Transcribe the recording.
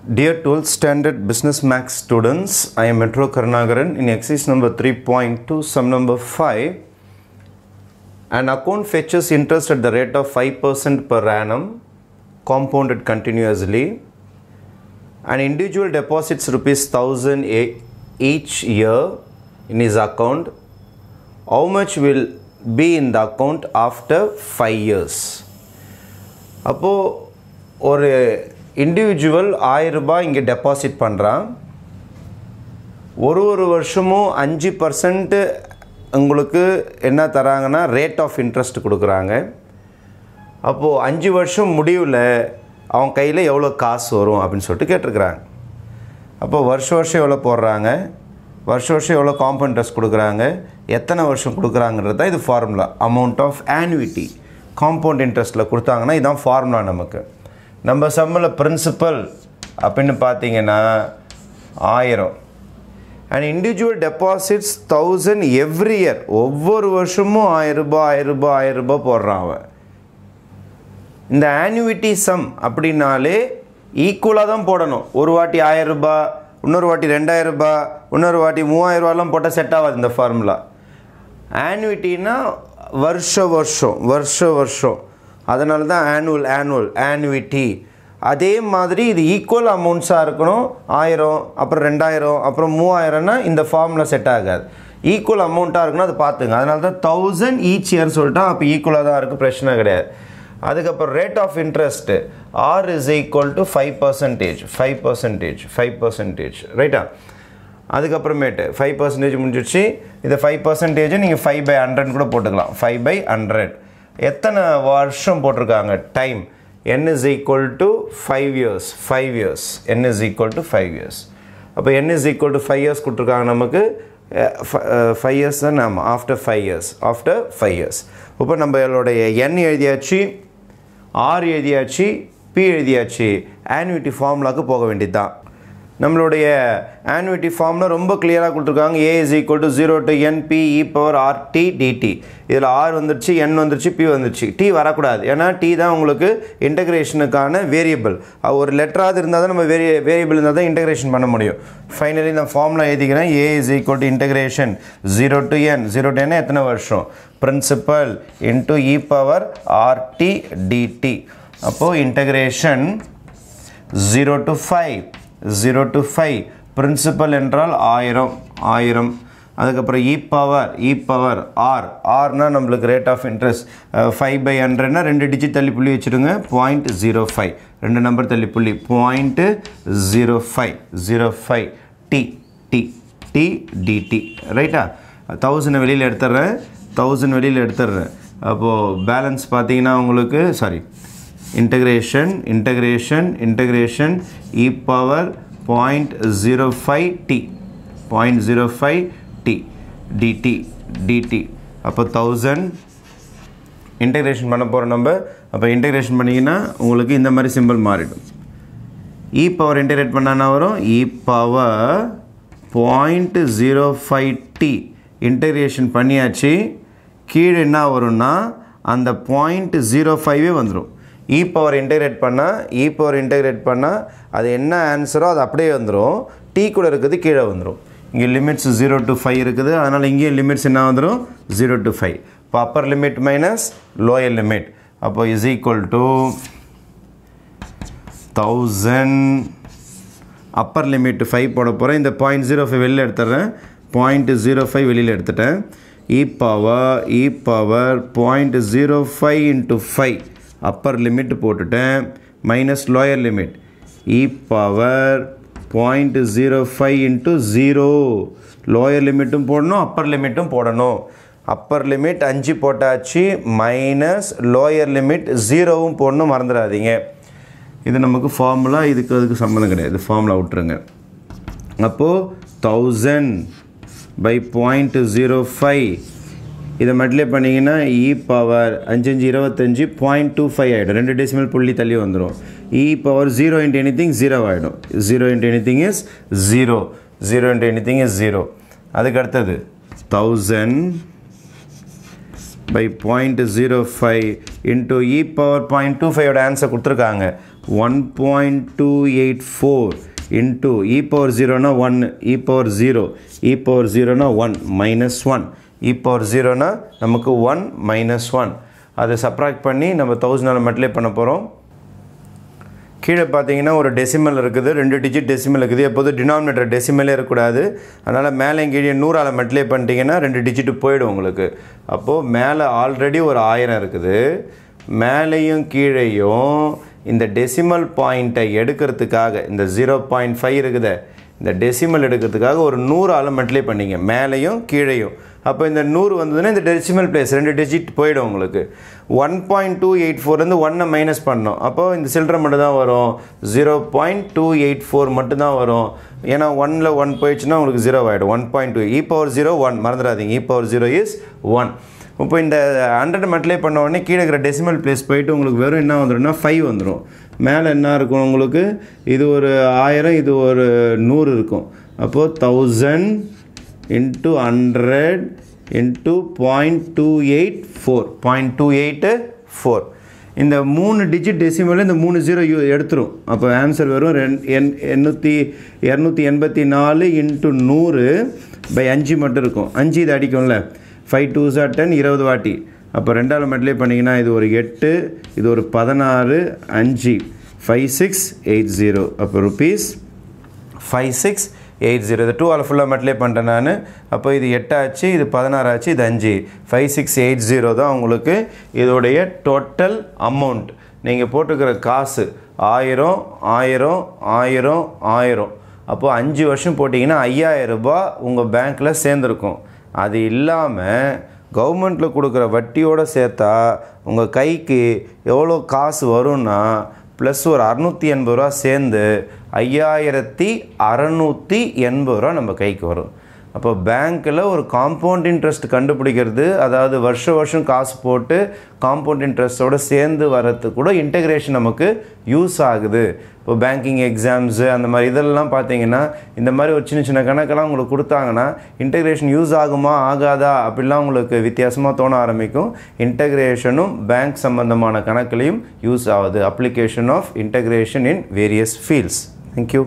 Dear 12th Standard Business Max students, I am Metro Karnagaran in exercise number 3.2, sum number 5. An account fetches interest at the rate of 5% per annum, compounded continuously. An individual deposits rupees 1000 each year in his account. How much will be in the account after 5 years? அப்போ ஒரு individual 1000 ரூபாய் இங்கே deposit பண்ணுறான். ஒரு வருஷமும் 5% உங்களுக்கு என்ன தராங்கன்னா rate of interest கொடுக்குறாங்க. அப்போது 5 வருஷம் முடிவில் அவன் கையில் எவ்வளோ காசு வரும் அப்படின்னு சொல்லிட்டு கேட்டிருக்கிறாங்க. அப்போது வருஷம் எவ்வளோ போடுறாங்க, வருஷம் எவ்வளோ காம்பவுண்ட் இன்ட்ரெஸ்ட் கொடுக்குறாங்க, எத்தனை வருஷம் கொடுக்குறாங்கிறது தான் இது formula. Amount of annuity compound இன்ட்ரெஸ்ட்டில் கொடுத்தாங்கன்னா இதுதான் ஃபார்முலா. நமக்கு நம்ம சம்மில் பிரின்சிபல் அப்படின்னு பார்த்தீங்கன்னா 1000 and individual deposits 1000 every year. ஒவ்வொரு வருஷமும் 1000 ரூபாய் போடுறான் அவன். இந்த ஆன்விட்டி சம் அப்படின்னாலே ஈக்குவலாக தான் போடணும். ஒரு வாட்டி 1000 ரூபாய், இன்னொரு வாட்டி 2000 ரூபாய், இன்னொரு வாட்டி 3000 ரூபாயெலாம் போட்டால் செட் ஆகாது இந்த ஃபார்முலா. ஆன்விட்டின்னா வருஷம், அதனால தான் ஆன்விட்டி. அதே மாதிரி இது ஈக்குவல் அமௌண்ட்ஸாக இருக்கணும். 1000 அப்புறம் 2000 அப்புறம் 3000னா இந்த ஃபார்முலா செட் ஆகாது. ஈக்குவல் அமௌண்ட்டாக இருக்கணும், அதை பார்த்துங்க. அதனால தான் 1000 ஈச் இயர் சொல்லிட்டா அப்போ ஈக்குவலாக தான் இருக்குது, பிரச்சனை கிடையாது. அதுக்கப்புறம் rate of interest R is equal to 5%, ரைட்டா? அதுக்கப்புறமேட்டு 5% முடிஞ்சிடுச்சு. இந்த 5% நீங்கள் 5/100 கூட போட்டுக்கலாம். 5/100 எத்தனை வருஷம் போட்டிருக்காங்க? Time n is equal to 5 years. n is equal to 5 years. அப்போ n is equal to 5 years கொடுத்துருக்காங்க. நமக்கு 5 years தான். ஆமாம், after 5 years. இப்போ நம்மளுடைய n எழுதியாச்சு, r எழுதியாச்சு, p எழுதியாச்சு. ஆன்விட்டி ஃபார்முலாவுக்கு போக வேண்டியது தான். நம்மளுடைய ஆன்விட்டி ஃபார்முலா ரொம்ப கிளியராக கொடுத்துருக்காங்க. a is equal to 0 to n p e power rt dt. இதில் r வந்துருச்சு, n வந்துருச்சு, p வந்துருச்சு. t வரக்கூடாது, ஏன்னா t தான் உங்களுக்கு இன்டகிரேஷனுக்கான வேரியபிள். ஒரு லெட்டராவது இருந்தால் தான் நம்ம வேரியபிள் இருந்தால் தான் இன்டகிரேஷன் பண்ண முடியும். ஃபைனலி நான் ஃபார்முலா எழுதிக்கிறேன். a is equal to integration 0 to n எத்தனை வருஷம்? Principal into e power rt dt. அப்போது இன்டகிரேஷன் 0 to 5 பிரின்சிபல் என்றால் 1000. அதுக்கப்புறம் e power rனா நம்மளுக்கு ரேட் ஆஃப் இன்ட்ரெஸ்ட் 5/100னா 2 டிஜிட் தள்ளி புள்ளி வச்சுடுங்க. 0.05 2 நம்பர் தள்ளி புள்ளி 0.05 t dt, ரைட்டா? 1000 வெளியில் எடுத்துடுறேன். அப்போது பேலன்ஸ் பார்த்தீங்கன்னா உங்களுக்கு integration e power 0.05t dt. அப்போ 1000 இன்டகிரேஷன் பண்ண போகிற நம்ம. அப்போ இன்டகிரேஷன் பண்ணிங்கன்னா உங்களுக்கு இந்த மாதிரி சிம்பிள் மாறிடும். e பவர் இன்டகிரேட் பண்ணான்னா வரும் e பவர் 0.05t. இன்டகிரேஷன் பண்ணியாச்சு. கீழே என்ன வரும்னா அந்த 0.05 வந்துடும். e பவர் இன்டகிரேட் பண்ணால் அது என்ன ஆன்சரோ அது அப்படியே வந்துடும். t கூட இருக்குது கீழே வந்துடும். இங்கே லிமிட்ஸ் 0 to 5 இருக்குது, அதனால் இங்கேயும் லிமிட்ஸ் என்ன வந்துடும்? 0 to 5. இப்போ upper limit minus lower limit. அப்போ is equal to 1000 upper limit 5 போட போகிறேன். இந்த 0.05 வெளியில் எடுத்துடுறேன். 0.05 வெளியில் எடுத்துட்டேன். e power 0.05 into 5 upper limit போட்டுட்டேன், minus lower limit e power 0.05 into 0. Lower லிமிட்டும் போடணும், அப்பர் லிமிட்டும் போடணும். அப்பர் லிமிட் 5 போட்டாச்சு, மைனஸ் லோயர் லிமிட் 0வும் போடணும், மறந்துடாதீங்க. இது நமக்கு ஃபார்முலா, அதுக்கு சம்மந்தம் கிடையாது, ஃபார்முலா விட்டுருங்க. அப்போது 1000/0.05 இதை மல்டிப்ளை பண்ணிங்கன்னா e பவர் 5 25 0.25 ஆகிடும். 2 டெசிமல் புள்ளி தள்ளி வந்துடும். e பவர் 0 into anything 0 ஆகிடும். 0 into anything is 0. அதுக்கு அடுத்தது 1000/0.05 into e power 0.25 ஓட ஆன்சர் கொடுத்துருக்காங்க. 1.284 into e power 0 na 1, e power 0 na 1 minus 1, e power 0 na நமக்கு 1 minus 1. அதை subtract பண்ணி நம்ம 1000 மல்டிப்ளை பண்ண போகிறோம். கீழே பார்த்தீங்கன்னா ஒரு டெசிமல் இருக்குது, 2 டிஜிட் டெசிமல் இருக்குது. எப்போது டினாமினேட்டர் டெசிமலே இருக்கக்கூடாது. அதனால் மேலே கீழே 100 மல்டிப்ளை பண்ணிட்டீங்கன்னா 2 டிஜிட்டு போயிடும் உங்களுக்கு. அப்போது மேலே ஆல்ரெடி ஒரு 1000 இருக்குது. மேலேயும் கீழேயும் இந்த டெசிமல் பாயிண்ட்டை எடுக்கிறதுக்காக இந்த 0.5 இருக்குது, இந்த டெசிமல் எடுக்கிறதுக்காக ஒரு 100 மல்டிப்ளை பண்ணிங்க மேலேயும் கீழேயும். அப்போ இந்த 100 வந்ததுன்னா இந்த டெசிமல் பிளேஸ் 2 டிஜிட் போயிடும் உங்களுக்கு. 1.284 1 மைனஸ் பண்ணோம். அப்போது இந்த சில்லறை மட்டும் தான் வரும், 0.284 மட்டும்தான் வரும். ஏன்னா 1ல் 1 போயிடுச்சுன்னா உங்களுக்கு 0 ஆகிடும். 1.2 e power 0 1 மறந்துடாதீங்க, e power 0 is 1. இப்போ இந்த 100 மல்டிப்ளை பண்ண உடனே கீழே இருக்கிற டெசிமல் பிளேஸ் போயிட்டு உங்களுக்கு வெறும் என்ன வந்துடும்னா 5 வந்துடும். மேலே என்ன இருக்கும் உங்களுக்கு, இது ஒரு 1000 இது ஒரு 100 இருக்கும். அப்போது 1000 into 100 into 0.284 இந்த 3 டிஜிட் டெசிமலில் இந்த 3 0 எடுத்துரும். அப்போ ஆன்சர் வரும் 284 into 100 by 5 மட்டும் இருக்கும். 5 இது அடிக்கும்ல, 5 2s are 10 20 வாட்டி. அப்போ 2 மல்டிப்ளை பண்ணிங்கன்னா இது ஒரு 8 இது ஒரு 16 5 5680. அப்போ rupees 5680. இது 2 ஃபுல்லாக மல்டிப்ளை பண்ணிட்டேன் நான். அப்போ இது 8 ஆச்சு, இது 16 ஆச்சு, இது 5 5680 தான் உங்களுக்கு இதோடைய டோட்டல் அமௌண்ட். நீங்கள் போட்டுக்கிற காசு 1000 1000 1000 1000. அப்போது 5 வருஷம் போட்டிங்கன்னா 5000 ரூபாய் உங்கள் பேங்க்கில் சேர்ந்துருக்கும். அது இல்லாமல் கவர்மெண்ட்டில் கொடுக்குற வட்டியோடு சேர்த்தா உங்கள் கைக்கு எவ்வளோ காசு வரும்னா ப்ளஸ் ஒரு 680 ரூபா சேர்ந்து 5680 ரூபா நம்ம கைக்கு வரும். அப்போ பேங்க்கில் ஒரு காம்பவுண்ட் இன்ட்ரெஸ்ட் கண்டுபிடிக்கிறது, அதாவது வருஷம் காசு போட்டு காம்பவுண்ட் இன்ட்ரெஸ்ட்டோடு சேர்ந்து வர்றதுக்கு கூட இன்டெகிரேஷன் நமக்கு யூஸ் ஆகுது. இப்போ பேங்கிங் எக்ஸாம்ஸு அந்த மாதிரி இதெல்லாம் பார்த்தீங்கன்னா இந்த மாதிரி ஒரு சின்ன கணக்கெல்லாம் உங்களுக்கு கொடுத்தாங்கன்னா இன்டெகிரேஷன் யூஸ் ஆகுமா ஆகாதா அப்படிலாம் உங்களுக்கு வித்தியாசமாக தோண ஆரம்பிக்கும். இன்டெகிரேஷனும் பேங்க் சம்பந்தமான கணக்குலையும் யூஸ் ஆகுது. Application of integration in various fields. Thank you.